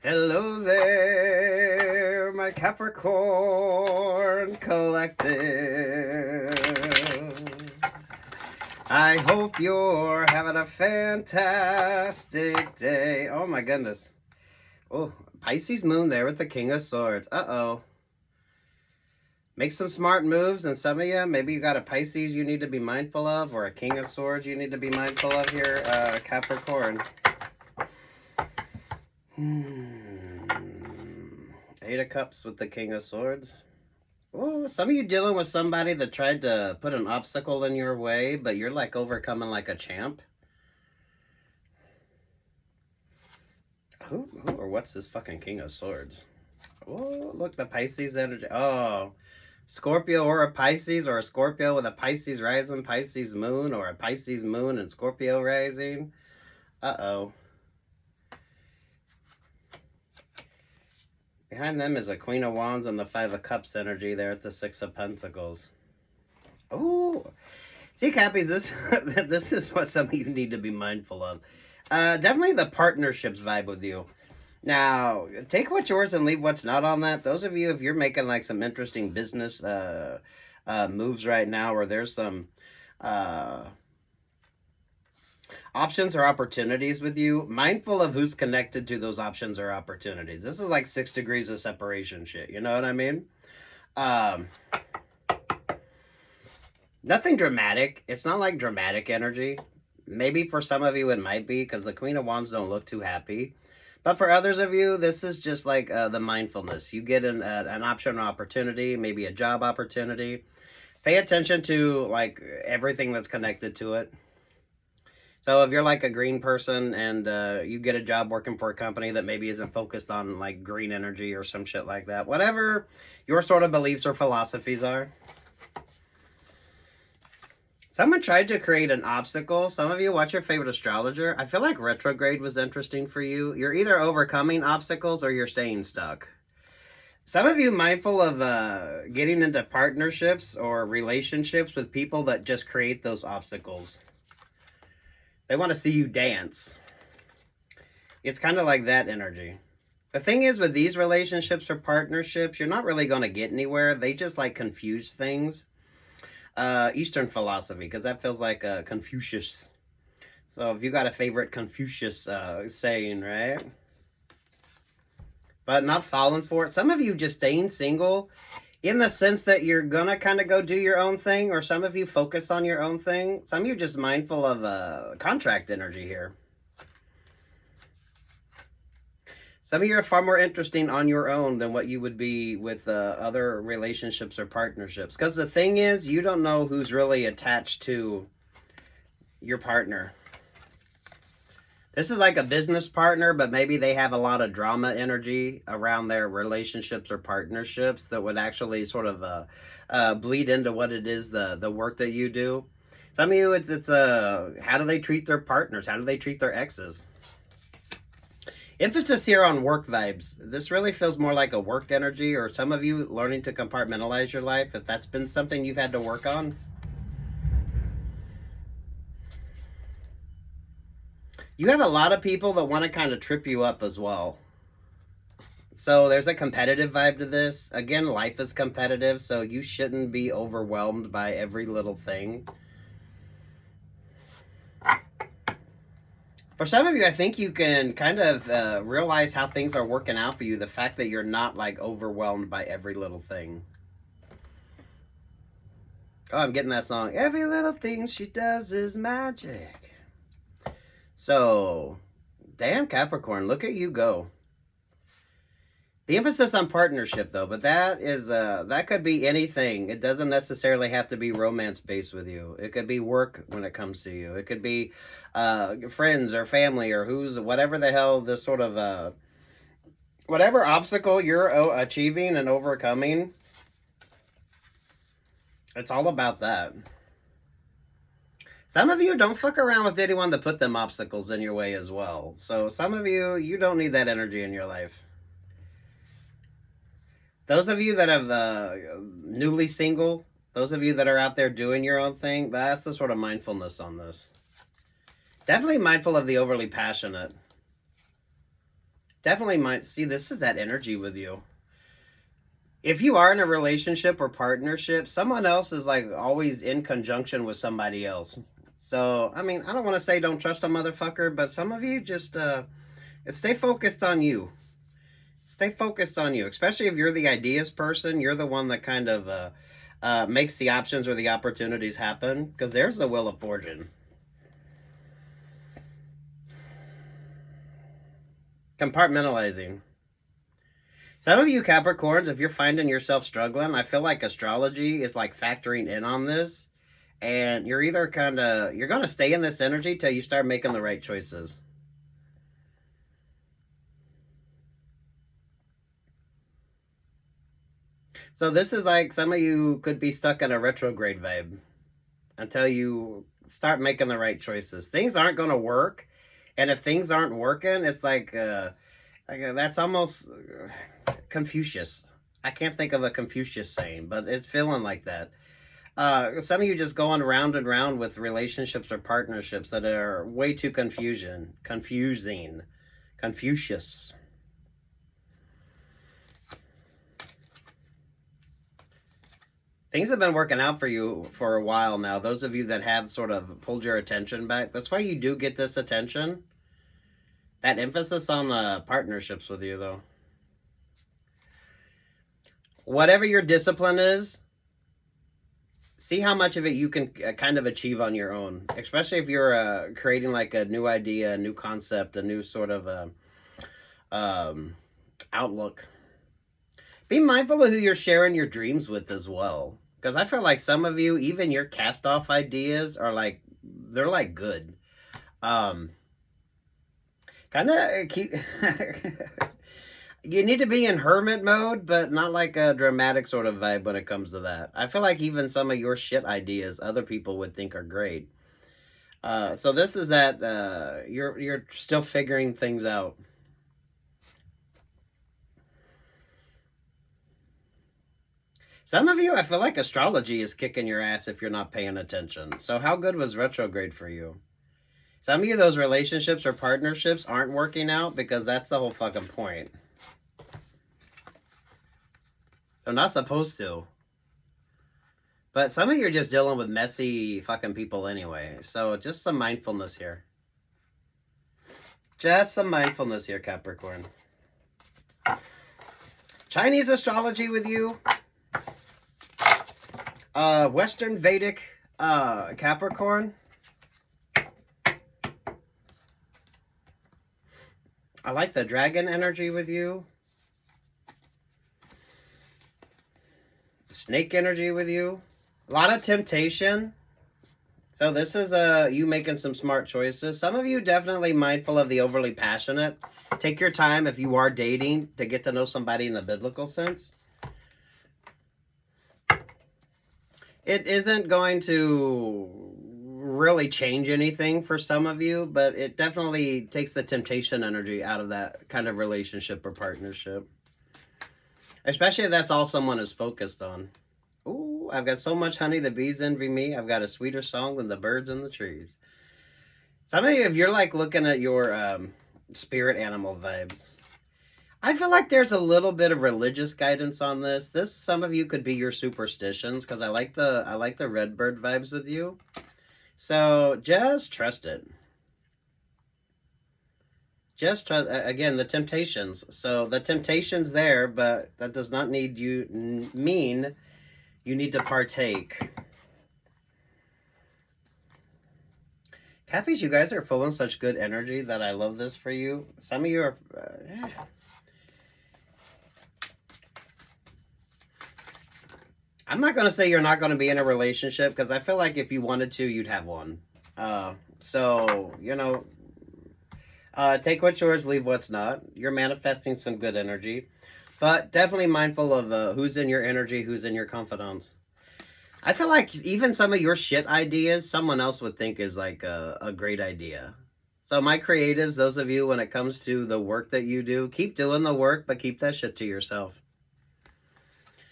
Hello there, my Capricorn collective. I hope you're having a fantastic day. Oh my goodness. Oh, Pisces moon there with the King of Swords. Uh-oh. Make some smart moves, and some of you, maybe you got a Pisces you need to be mindful of, or a King of Swords you need to be mindful of here, Capricorn. Eight of Cups with the King of Swords. Oh, some of you dealing with somebody that tried to put an obstacle in your way, but you're like overcoming like a champ. Who or what's this fucking King of Swords? Oh, look, the Pisces energy. Oh, Scorpio or a Pisces, or a Scorpio with a Pisces rising, Pisces moon, or a Pisces moon and Scorpio rising. Uh-oh. Behind them is a Queen of Wands and the Five of Cups energy there at the Six of Pentacles. Oh, see, Cappies, this is what some of you need to be mindful of. Definitely the partnerships vibe with you. Now, take what's yours and leave what's not on that. Those of you, if you're making like some interesting business moves right now, or there's some options or opportunities with you, mindful of who's connected to those options or opportunities. This is like 6 degrees of separation shit. You know what I mean? Nothing dramatic. It's not like dramatic energy. Maybe for some of you it might be, because the Queen of Wands don't look too happy. But for others of you, this is just like the mindfulness. You get an option or opportunity, maybe a job opportunity. Pay attention to like everything that's connected to it. So if you're like a green person and you get a job working for a company that maybe isn't focused on like green energy or some shit like that, whatever your sort of beliefs or philosophies are. Someone tried to create an obstacle. Some of you watch your favorite astrologer. I feel like retrograde was interesting for you. You're either overcoming obstacles or you're staying stuck. Some of you mindful of getting into partnerships or relationships with people that just create those obstacles. They want to see you dance. It's kind of like that energy. The thing is, with these relationships or partnerships, you're not really going to get anywhere. They just like confuse things. Eastern philosophy, because that feels like Confucius. So if you got a favorite Confucius saying, right? But not falling for it. Some of you just staying single in the sense that you're going to kind of go do your own thing, or some of you focus on your own thing. Some of you just mindful of contract energy here. Some of you are far more interesting on your own than what you would be with other relationships or partnerships. Because the thing is, you don't know who's really attached to your partner. This is like a business partner, but maybe they have a lot of drama energy around their relationships or partnerships that would actually sort of bleed into what it is, the work that you do. Some of you, it's how do they treat their partners? How do they treat their exes? Emphasis here on work vibes. This really feels more like a work energy, or some of you learning to compartmentalize your life, if that's been something you've had to work on. You have a lot of people that want to kind of trip you up as well. So there's a competitive vibe to this. Again, life is competitive, so you shouldn't be overwhelmed by every little thing. For some of you, I think you can kind of realize how things are working out for you. The fact that you're not like overwhelmed by every little thing. Oh, I'm getting that song. Every little thing she does is magic. So, damn Capricorn, look at you go. The emphasis on partnership, though, but that is that could be anything. It doesn't necessarily have to be romance-based with you. It could be work when it comes to you. It could be friends or family, or whatever the hell this sort of whatever obstacle you're achieving and overcoming. It's all about that. Some of you don't fuck around with anyone that put them obstacles in your way as well. So some of you, you don't need that energy in your life. Those of you that have newly single, those of you that are out there doing your own thing, that's the sort of mindfulness on this. Definitely mindful of the overly passionate. Definitely might see this is that energy with you. If you are in a relationship or partnership, someone else is like always in conjunction with somebody else. So, I mean, I don't want to say don't trust a motherfucker, but some of you just stay focused on you. Stay focused on you, especially if you're the ideas person. You're the one that kind of makes the options or the opportunities happen, because there's the wheel of fortune. Compartmentalizing. Some of you Capricorns, if you're finding yourself struggling, I feel like astrology is like factoring in on this. And you're either you're going to stay in this energy till you start making the right choices. So this is like some of you could be stuck in a retrograde vibe until you start making the right choices. Things aren't going to work. And if things aren't working, it's like that's almost Confucius. I can't think of a Confucius saying, but it's feeling like that. Some of you just going round and round with relationships or partnerships that are way too confusing. Confucius. Things have been working out for you for a while now. Those of you that have sort of pulled your attention back, that's why you do get this attention. That emphasis on partnerships with you, though. Whatever your discipline is, see how much of it you can kind of achieve on your own, especially if you're creating like a new idea, a new concept, a new sort of outlook. Be mindful of who you're sharing your dreams with as well, because I feel like some of you, even your cast off ideas are like, they're like good. Kind of keep you need to be in hermit mode, but not like a dramatic sort of vibe when it comes to that. I feel like even some of your shit ideas other people would think are great. So this is that you're still figuring things out. Some of you, I feel like astrology is kicking your ass if you're not paying attention. So how good was retrograde for you? Some of you, those relationships or partnerships aren't working out because that's the whole fucking point. They're not supposed to. But some of you are just dealing with messy fucking people anyway. So just some mindfulness here. Just some mindfulness here, Capricorn. Chinese astrology with you. Western Vedic Capricorn. I like the dragon energy with you. Snake energy with you. A lot of temptation. So this is you making some smart choices. Some of you definitely mindful of the overly passionate. Take your time if you are dating to get to know somebody in the biblical sense. It isn't going to really change anything for some of you, but it definitely takes the temptation energy out of that kind of relationship or partnership. Especially if that's all someone is focused on. Ooh, I've got so much honey, the bees envy me. I've got a sweeter song than the birds in the trees. Some of you, if you're like looking at your spirit animal vibes, I feel like there's a little bit of religious guidance on this. Some of you could be your superstitions, because I like the red bird vibes with you. So just trust it. Just trust, again, the temptations. So the temptation's there, but that does not mean you need to partake. Cappies, you guys are full of such good energy that I love this for you. Some of you are... I'm not going to say you're not going to be in a relationship, because I feel like if you wanted to, you'd have one. So, you know, take what's yours, leave what's not. You're manifesting some good energy. But definitely mindful of who's in your energy, who's in your confidence. I feel like even some of your shit ideas, someone else would think is like a great idea. So my creatives, those of you, when it comes to the work that you do, keep doing the work, but keep that shit to yourself.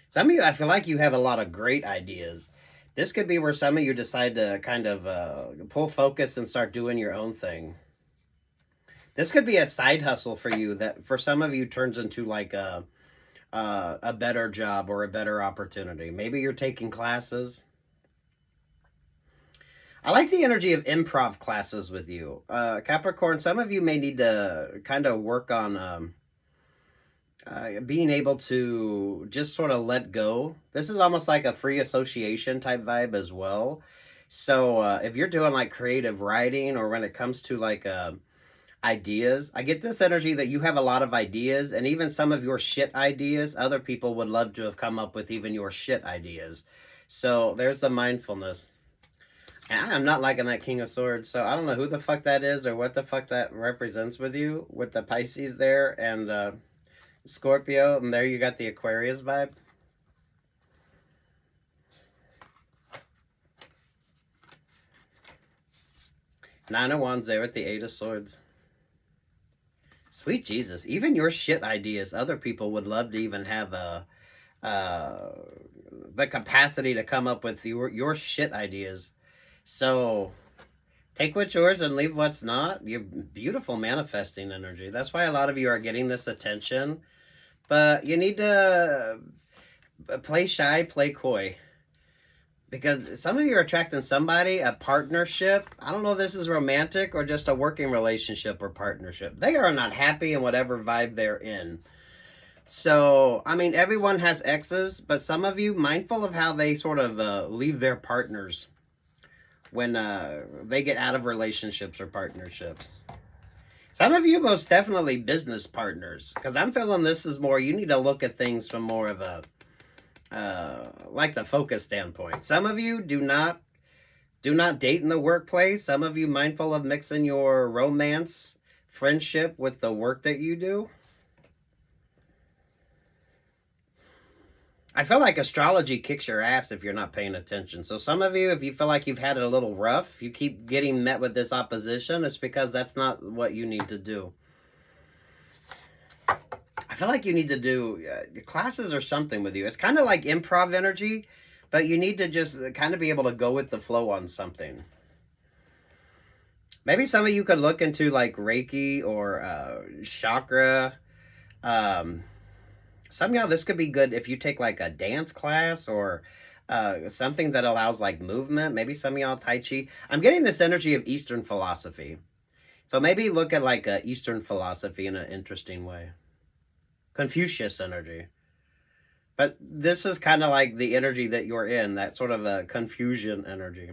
Some of you, I feel like you have a lot of great ideas. This could be where some of you decide to kind of pull focus and start doing your own thing. This could be a side hustle for you that for some of you turns into like a better job or a better opportunity. Maybe you're taking classes. I like the energy of improv classes with you. Capricorn, some of you may need to kind of work on being able to just sort of let go. This is almost like a free association type vibe as well. So if you're doing like creative writing or when it comes to like ideas, I get this energy that you have a lot of ideas, and even some of your shit ideas, other people would love to have come up with even your shit ideas. So there's the mindfulness. And I'm not liking that King of Swords, so I don't know who the fuck that is or what the fuck that represents with you, with the Pisces there and Scorpio, and there you got the Aquarius vibe. Nine of Wands there with the Eight of Swords. Sweet Jesus, even your shit ideas, other people would love to even have the capacity to come up with your shit ideas. So take what's yours and leave what's not. You're beautiful manifesting energy. That's why a lot of you are getting this attention. But you need to play shy, play coy. Because some of you are attracting somebody, a partnership. I don't know if this is romantic or just a working relationship or partnership. They are not happy in whatever vibe they're in. So, I mean, everyone has exes, but some of you, mindful of how they sort of leave their partners when they get out of relationships or partnerships. Some of you most definitely business partners, because I'm feeling this is more, you need to look at things from more of a, like the focus standpoint. Some of you do not date in the workplace. Some of you mindful of mixing your romance, friendship with the work that you do. I feel like astrology kicks your ass if you're not paying attention. So some of you, if you feel like you've had it a little rough, you keep getting met with this opposition, it's because that's not what you need to do. I feel like you need to do classes or something with you. It's kind of like improv energy, but you need to just kind of be able to go with the flow on something. Maybe some of you could look into like Reiki or chakra. Some of y'all, this could be good if you take like a dance class or something that allows like movement. Maybe some of y'all Tai Chi. I'm getting this energy of Eastern philosophy. So maybe look at like Eastern philosophy in an interesting way. Confucius energy. But this is kind of like the energy that you're in, that sort of a confusion energy.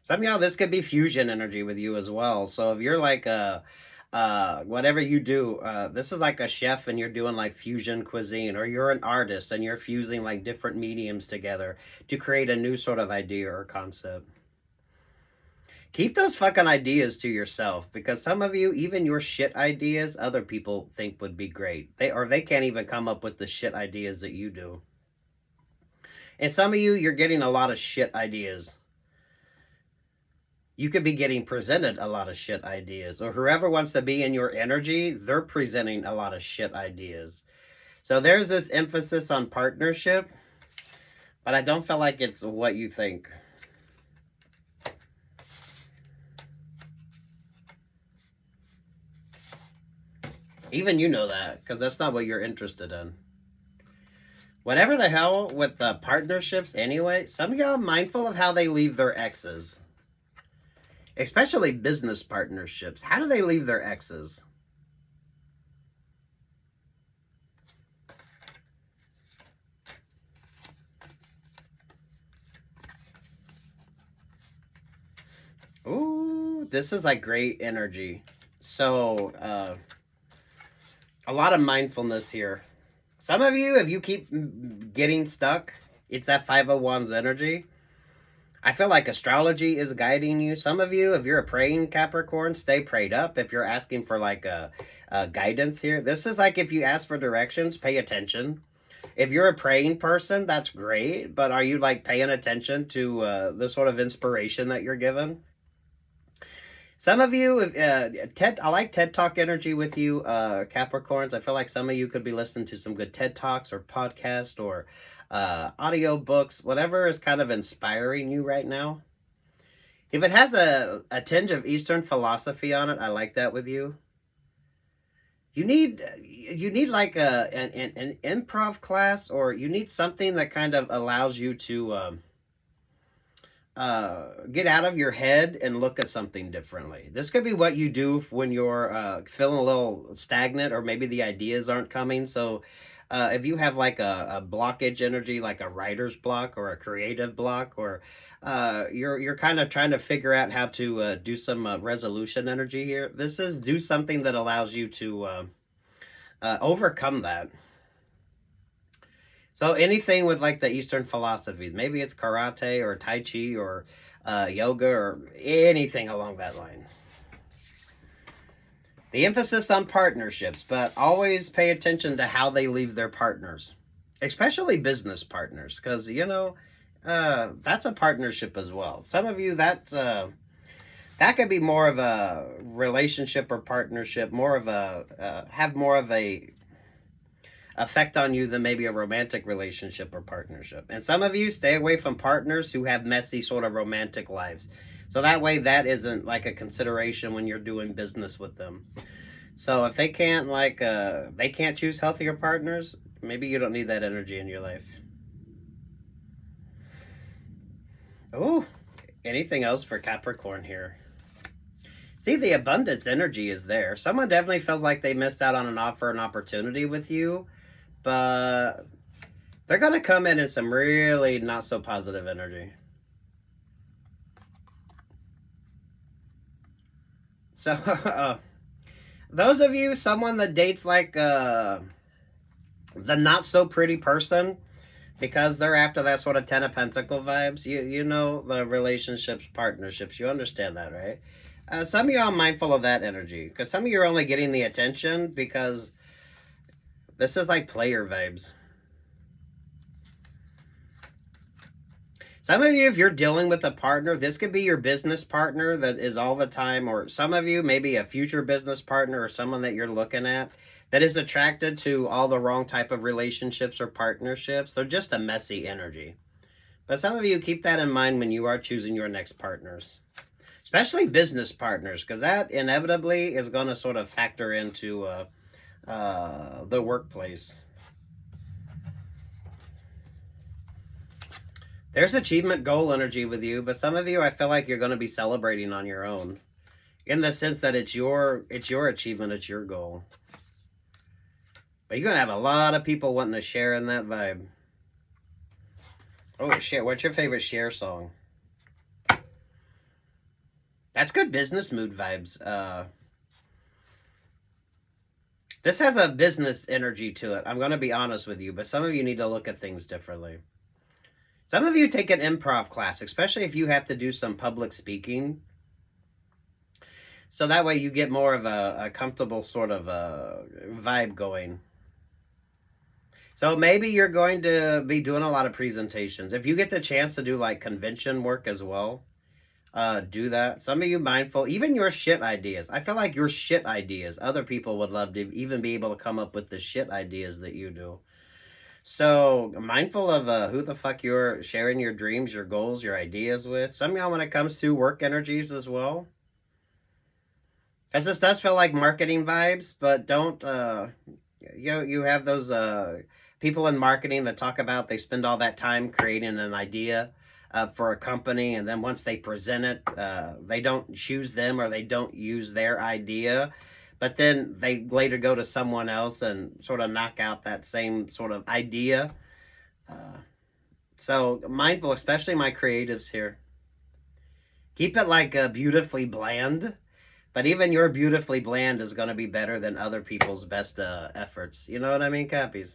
Some of y'all, this could be fusion energy with you as well. So if you're like whatever you do, this is like a chef and you're doing like fusion cuisine, or you're an artist and you're fusing like different mediums together to create a new sort of idea or concept. Keep those fucking ideas to yourself, because some of you, even your shit ideas, other people think would be great. They can't even come up with the shit ideas that you do. And some of you, you're getting a lot of shit ideas. You could be getting presented a lot of shit ideas, or whoever wants to be in your energy, they're presenting a lot of shit ideas. So there's this emphasis on partnership, but I don't feel like it's what you think. Even you know that, because that's not what you're interested in. Whatever the hell with the partnerships anyway, some of y'all mindful of how they leave their exes. Especially business partnerships. How do they leave their exes? Ooh, this is like great energy. So, a lot of mindfulness here. Some of you, if you keep getting stuck, it's that 5 of Wands energy. I feel like astrology is guiding you. Some of you, if you're a praying Capricorn, stay prayed up. If you're asking for like a guidance here, this is like if you ask for directions, pay attention. If you're a praying person, that's great. But are you like paying attention to the sort of inspiration that you're given? Some of you, I like TED Talk energy with you, Capricorns. I feel like some of you could be listening to some good TED Talks or podcast or audio books, whatever is kind of inspiring you right now. If it has a tinge of Eastern philosophy on it, I like that with you. you need like an improv class, or you need something that kind of allows you to get out of your head and look at something differently. This could be what you do when you're feeling a little stagnant, or maybe the ideas aren't coming. So if you have like a blockage energy, like a writer's block or a creative block, or you're kind of trying to figure out how to do some resolution energy here, this is do something that allows you to overcome that. So anything with like the Eastern philosophies, maybe it's karate or Tai Chi or yoga or anything along that lines. The emphasis on partnerships, but always pay attention to how they leave their partners, especially business partners, because, you know, that's a partnership as well. Some of you, that could be more of a relationship or partnership, more of a, have more of a effect on you than maybe a romantic relationship or partnership. And some of you stay away from partners who have messy sort of romantic lives. So that way that isn't like a consideration when you're doing business with them. So if they can't they can't choose healthier partners, maybe you don't need that energy in your life. Oh, anything else for Capricorn here? See, the abundance energy is there. Someone definitely feels like they missed out on an offer, an opportunity with you, but they're going to come in some really not so positive energy. So, those of you, someone that dates like the not so pretty person, because they're after that sort of Ten of Pentacle vibes, you know the relationships, partnerships, you understand that, right? Some of you are mindful of that energy, because some of you are only getting the attention because this is like player vibes. Some of you, if you're dealing with a partner, this could be your business partner that is all the time, or some of you, maybe a future business partner or someone that you're looking at that is attracted to all the wrong type of relationships or partnerships. They're just a messy energy. But some of you, keep that in mind when you are choosing your next partners, especially business partners, because that inevitably is going to sort of factor into the workplace. There's achievement goal energy with you, but some of you, I feel like you're going to be celebrating on your own, in the sense that it's your achievement, it's your goal. But you're going to have a lot of people wanting to share in that vibe. Oh, share. What's your favorite share song? That's good business mood vibes. This has a business energy to it. I'm going to be honest with you, but some of you need to look at things differently. Some of you take an improv class, especially if you have to do some public speaking. So that way you get more of a comfortable sort of vibe going. So maybe you're going to be doing a lot of presentations. If you get the chance to do like convention work as well, do that. Some of you mindful, even your shit ideas. I feel like your shit ideas, other people would love to even be able to come up with the shit ideas that you do. So mindful of who the fuck you're sharing your dreams, your goals, your ideas with. Some of y'all when it comes to work energies as well. Because this does feel like marketing vibes, but don't, you have those people in marketing that talk about they spend all that time creating an idea for a company, and then once they present it, they don't choose them or they don't use their idea. But then they later go to someone else and sort of knock out that same sort of idea. So mindful, especially my creatives here. Keep it like beautifully bland. But even your beautifully bland is going to be better than other people's best efforts. You know what I mean, Cappies?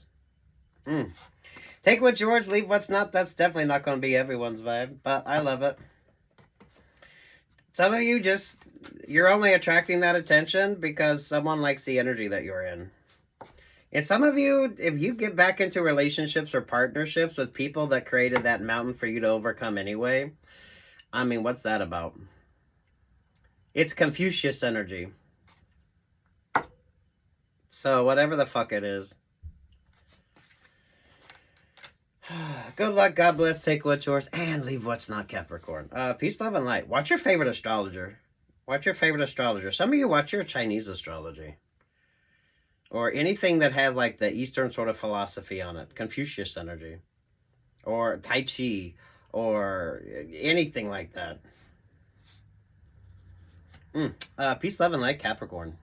Take what's yours, leave what's not. That's definitely not going to be everyone's vibe. But I love it. Some of you you're only attracting that attention because someone likes the energy that you're in. And some of you, if you get back into relationships or partnerships with people that created that mountain for you to overcome anyway, I mean, what's that about? It's Confucius energy. So whatever the fuck it is. Good luck, God bless, take what's yours, and leave what's not, Capricorn. Peace, love, and light. Watch your favorite astrologer. Watch your favorite astrologer. Some of you watch your Chinese astrology. or anything that has like the Eastern sort of philosophy on it, Confucius energy, or Tai Chi, or anything like that. Peace, love, and light, Capricorn.